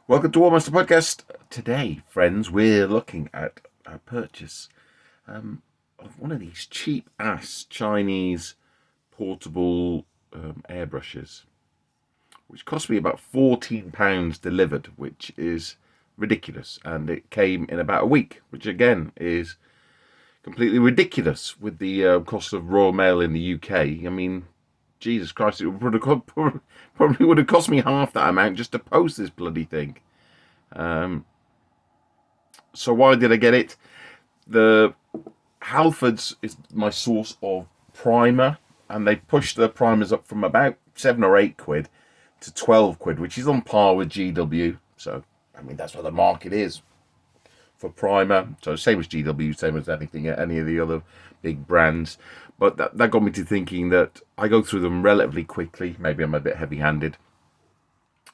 Welcome to Warmaster Podcast. Today, friends, we're looking at a purchase of one of these cheap-ass Chinese portable airbrushes, which cost me about £14 delivered, which is ridiculous. And it came in about a week, which again is completely ridiculous with the cost of Royal Mail in the UK. I mean, Jesus Christ, it probably would have cost me half that amount just to post this bloody thing. So why did I get it? The Halfords is my source of primer, and they pushed the primers up from about £7 or £8 to £12, which is on par with GW. So, I mean, that's what the market is for primer. So same as GW, same as any of the other big brands. But that got me to thinking that I go through them relatively quickly. Maybe I'm a bit heavy-handed.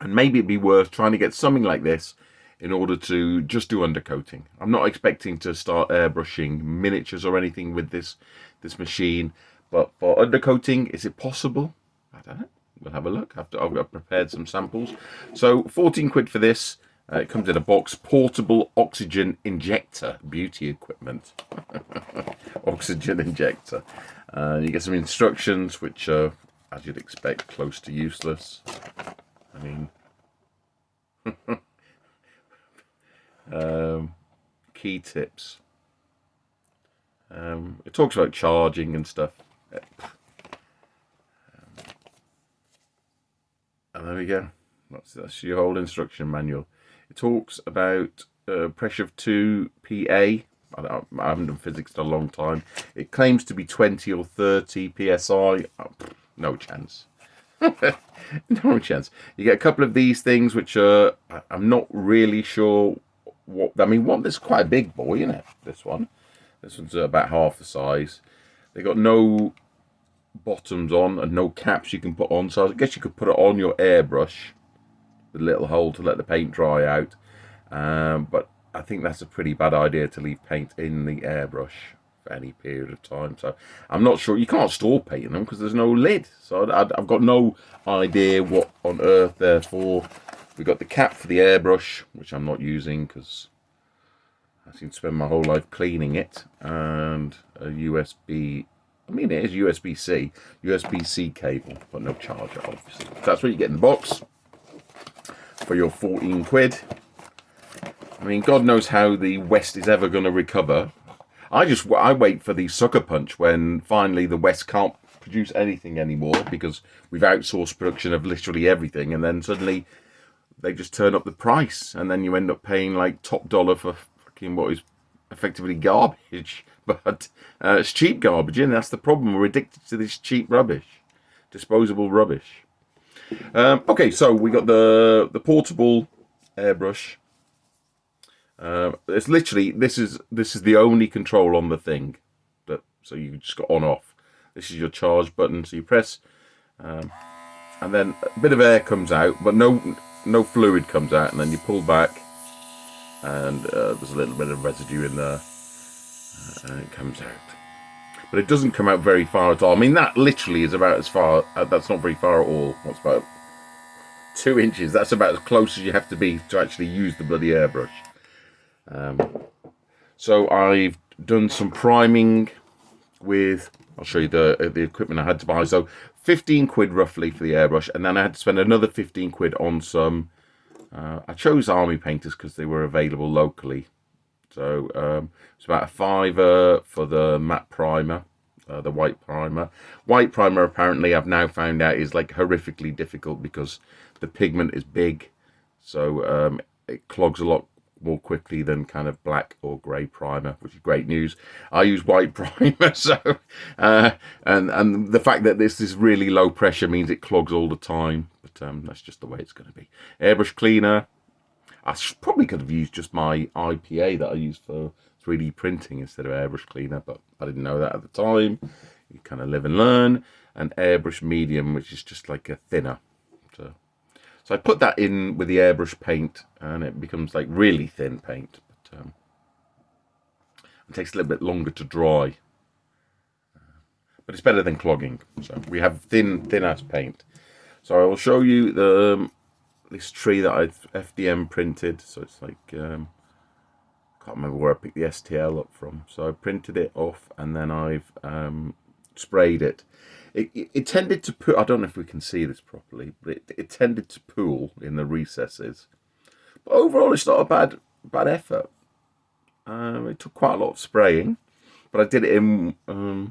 And maybe it'd be worth trying to get something like this in order to just do undercoating. I'm not expecting to start airbrushing miniatures or anything with this machine. But for undercoating, is it possible? I don't know. We'll have a look. I've prepared some samples. So £14 for this. It comes in a box. Portable oxygen injector. Beauty equipment. Oxygen injector. You get some instructions, which are, as you'd expect, close to useless. I mean, key tips. It talks about charging and stuff. And there we go. That's your whole instruction manual. It talks about pressure of 2 PA. I haven't done physics in a long time. It claims to be 20 or 30 PSI. Oh, no chance. No chance. You get a couple of these things, which are, I'm not really sure what. I mean, this is quite a big boy, isn't it? This one's about half the size. They got no bottoms on and no caps you can put on. So I guess you could put it on your airbrush, the little hole to let the paint dry out. But I think that's a pretty bad idea to leave paint in the airbrush for any period of time. So I'm not sure. You can't store paint in them because there's no lid. So I've got no idea what on earth they're for. We've got the cap for the airbrush, which I'm not using because I seem to spend my whole life cleaning it, and a USB. I mean, it is USB-C. USB-C cable, but no charger, obviously. So that's what you get in the box for your £14. I mean, God knows how the West is ever going to recover. I wait for the sucker punch when finally the West can't produce anything anymore because we've outsourced production of literally everything, and then suddenly they just turn up the price, and then you end up paying like top dollar for fucking what is effectively garbage. But it's cheap garbage, and that's the problem. We're addicted to this cheap rubbish, disposable rubbish. Okay, so we got the portable airbrush. It's literally this is the only control on the thing, so you just got on off. This is your charge button, so you press, and then a bit of air comes out, but no fluid comes out, and then you pull back, and there's a little bit of residue in there, and it comes out. But it doesn't come out very far at all. I mean, that literally is about as far. That's not very far at all. What's about 2 inches? That's about as close as you have to be to actually use the bloody airbrush. So I've done some priming with. I'll show you the equipment I had to buy. So £15 roughly for the airbrush, and then I had to spend another £15 on some. I chose Army Painters because they were available locally. So it's about a £5 for the matte primer, the white primer. White primer apparently I've now found out is like horrifically difficult because the pigment is big, so it clogs a lot more quickly than kind of black or grey primer, which is great news. I use white primer, so and the fact that this is really low pressure means it clogs all the time, but that's just the way it's going to be. Airbrush cleaner. I probably could have used just my IPA that I use for 3D printing instead of airbrush cleaner, but I didn't know that at the time. You kind of live and learn. And airbrush medium, which is just like a thinner. So I put that in with the airbrush paint, and it becomes like really thin paint. But it takes a little bit longer to dry. But it's better than clogging. So we have thin ass paint. So I will show you the this tree that I've FDM printed. So it's like, can't remember where I picked the STL up from. So I printed it off and then I've sprayed it. It tended to put, I don't know if we can see this properly, but it tended to pool in the recesses. But overall, it's not a bad effort. It took quite a lot of spraying, but I did it in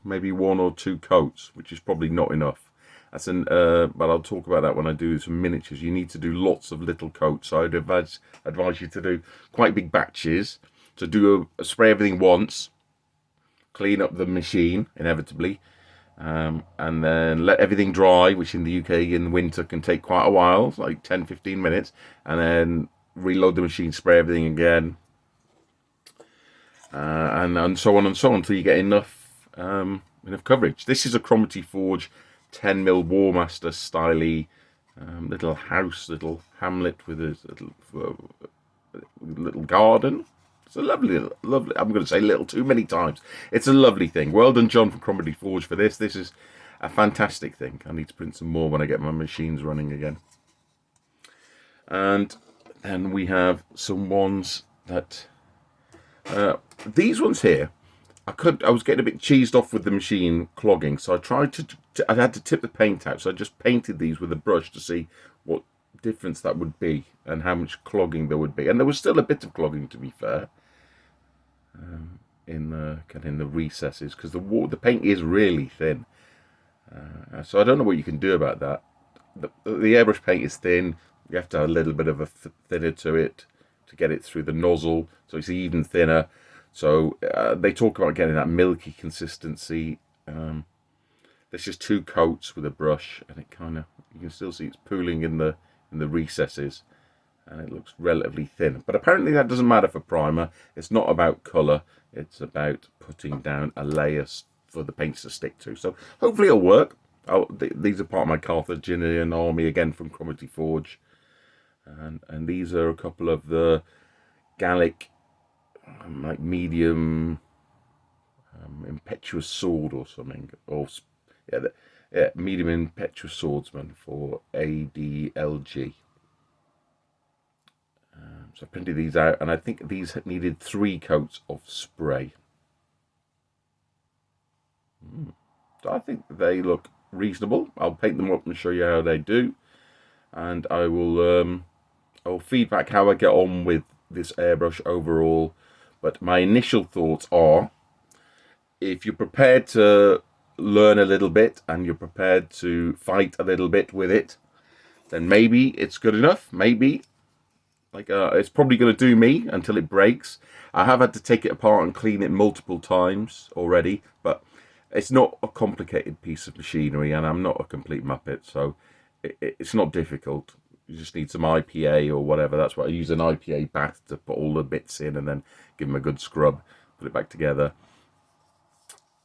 maybe 1 or 2 coats, which is probably not enough. But I'll talk about that when I do some miniatures. You need to do lots of little coats. So I'd advise you to do quite big batches. So do spray everything once, clean up the machine inevitably, and then let everything dry, which in the UK in the winter can take quite a while, like 10-15 minutes, and then reload the machine, spray everything again, and so on and so on until you get enough coverage. This is a Cromarty Forge 10mm Warmaster styly little hamlet with a little garden. It's a lovely. I'm going to say little too many times. It's a lovely thing. Well done, John, from Cromarty Forge for this. This is a fantastic thing. I need to print some more when I get my machines running again. And then we have some ones that these ones here. I was getting a bit cheesed off with the machine clogging, so I tried I had to tip the paint out, so I just painted these with a brush to see what difference that would be and how much clogging there would be. And there was still a bit of clogging, to be fair, in the recesses, because the paint is really thin. So I don't know what you can do about that. The airbrush paint is thin. You have to have a little bit of a thinner to it to get it through the nozzle, so it's even thinner. So they talk about getting that milky consistency. There's just 2 coats with a brush, and it you can still see it's pooling in the recesses, and it looks relatively thin. But apparently that doesn't matter for primer. It's not about colour. It's about putting down a layer for the paints to stick to. So hopefully it'll work. These are part of my Carthaginian army again from Cromarty Forge, and these are a couple of the Gallic like medium impetuous sword or something, or medium impetuous swordsman for ADLG. So I printed these out, and I think these needed 3 coats of spray. So I think they look reasonable. I'll paint them up and show you how they do, and I will feedback how I get on with this airbrush overall. But my initial thoughts are, if you're prepared to learn a little bit and you're prepared to fight a little bit with it, then maybe it's good enough. Maybe it's probably going to do me until it breaks. I have had to take it apart and clean it multiple times already, but it's not a complicated piece of machinery, and I'm not a complete muppet, so it's not difficult. You just need some IPA or whatever. That's why I use an IPA bath to put all the bits in and then give them a good scrub, put it back together.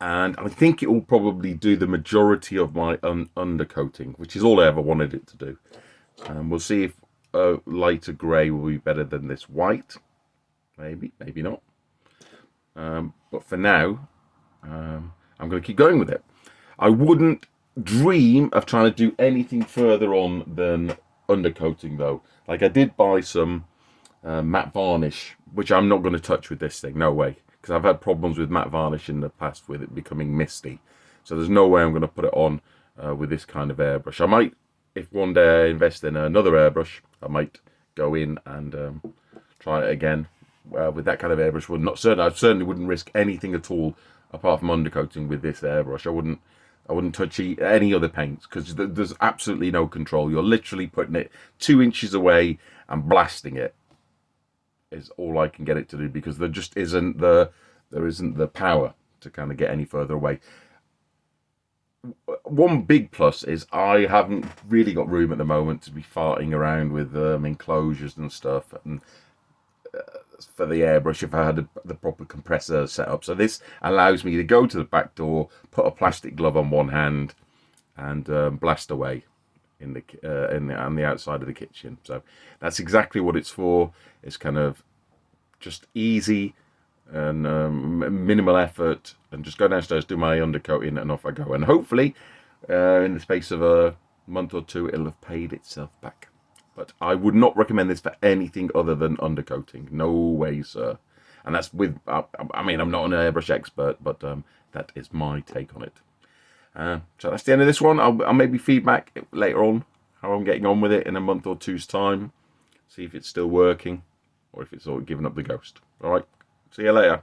And I think it will probably do the majority of my undercoating, which is all I ever wanted it to do. We'll see if lighter grey will be better than this white. Maybe not. But for now, I'm going to keep going with it. I wouldn't dream of trying to do anything further on than undercoating, though. Like, I did buy some matte varnish, which I'm not going to touch with this thing. No way. Because I've had problems with matte varnish in the past with it becoming misty. So there's no way I'm going to put it on with this kind of airbrush. I might, if one day I invest in another airbrush, I might go in and try it again with that kind of airbrush. I certainly wouldn't risk anything at all apart from undercoating with this airbrush. I wouldn't touch any other paints, because there's absolutely no control. You're literally putting it 2 inches away and blasting it. Is all I can get it to do, because there just isn't the power to kind of get any further away. One big plus is I haven't really got room at the moment to be farting around with enclosures and stuff, and for the airbrush if I had the proper compressor set up. So this allows me to go to the back door, put a plastic glove on one hand, and blast away on the outside of the kitchen. So that's exactly what it's for. It's kind of just easy and minimal effort, and just go downstairs, do my undercoating, and off I go. And hopefully in the space of a month or two it'll have paid itself back. But I would not recommend this for anything other than undercoating. No way, sir. And that's with, I mean, I'm not an airbrush expert, but that is my take on it. So that's the end of this one. I'll maybe feedback later on how I'm getting on with it in a month or two's time. See if it's still working or if it's sort of given up the ghost. All right. See you later.